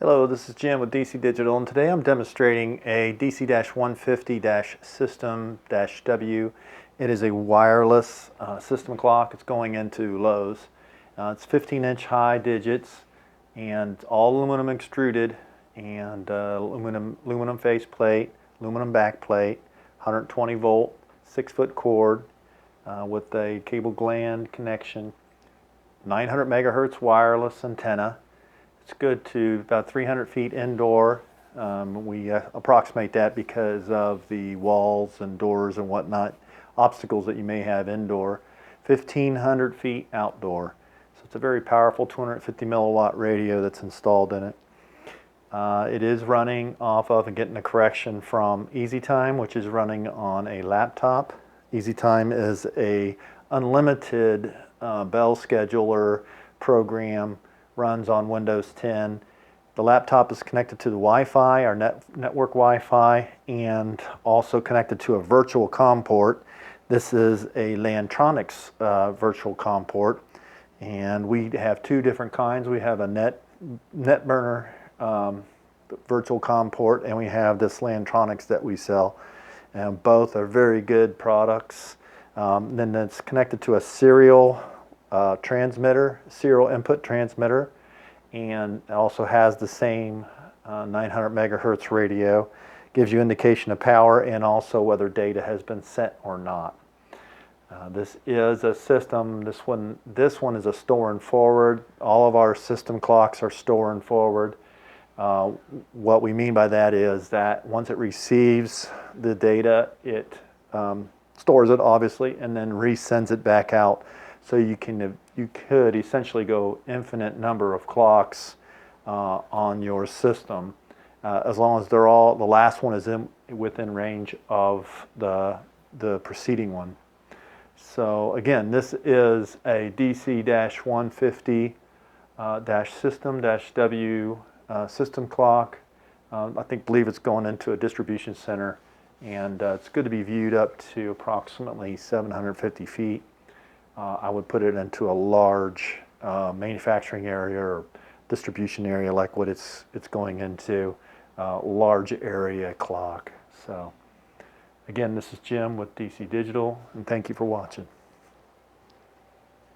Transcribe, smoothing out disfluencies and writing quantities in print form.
Hello, this is Jim with DC Digital, and today I'm demonstrating a DC-150-System-W. It is a wireless system clock. It's going into Lowe's. It's 15-inch high digits and all aluminum extruded and aluminum face plate, aluminum back plate, 120 volt, 6-foot cord with a cable gland connection, 900 megahertz wireless antenna. It's good to about 300 feet indoor. We approximate that because of the walls and doors and whatnot, obstacles that you may have indoor. 1,500 feet outdoor. So it's a very powerful 250 milliwatt radio that's installed in it. It is running off of and getting a correction from EasyTime, which is running on a laptop. EasyTime is a unlimited bell scheduler program. Runs on Windows 10. The laptop is connected to the Wi-Fi, our network Wi-Fi, and also connected to a virtual COM port. This is a Lantronix virtual COM port, and we have two different kinds. We have a NetBurner virtual COM port, and we have this Lantronix that we sell, and both are very good products. Then it's connected to a serial serial input transmitter, and it also has the same 900 megahertz radio. Gives you indication of power and also whether data has been sent or not. This is a system. This one is a store and forward. All of our system clocks are store and forward. What we mean by that is that once it receives the data, it stores it obviously, and then resends it back out. So you could essentially go infinite number of clocks on your system, as long as the last one is within range of the preceding one. So again, this is a DC-150-System-W system clock. I believe it's going into a distribution center, and it's good to be viewed up to approximately 750 feet. I would put it into a large manufacturing area or distribution area like what it's going into, large area clock. So again, this is Jim with DC Digital, and thank you for watching.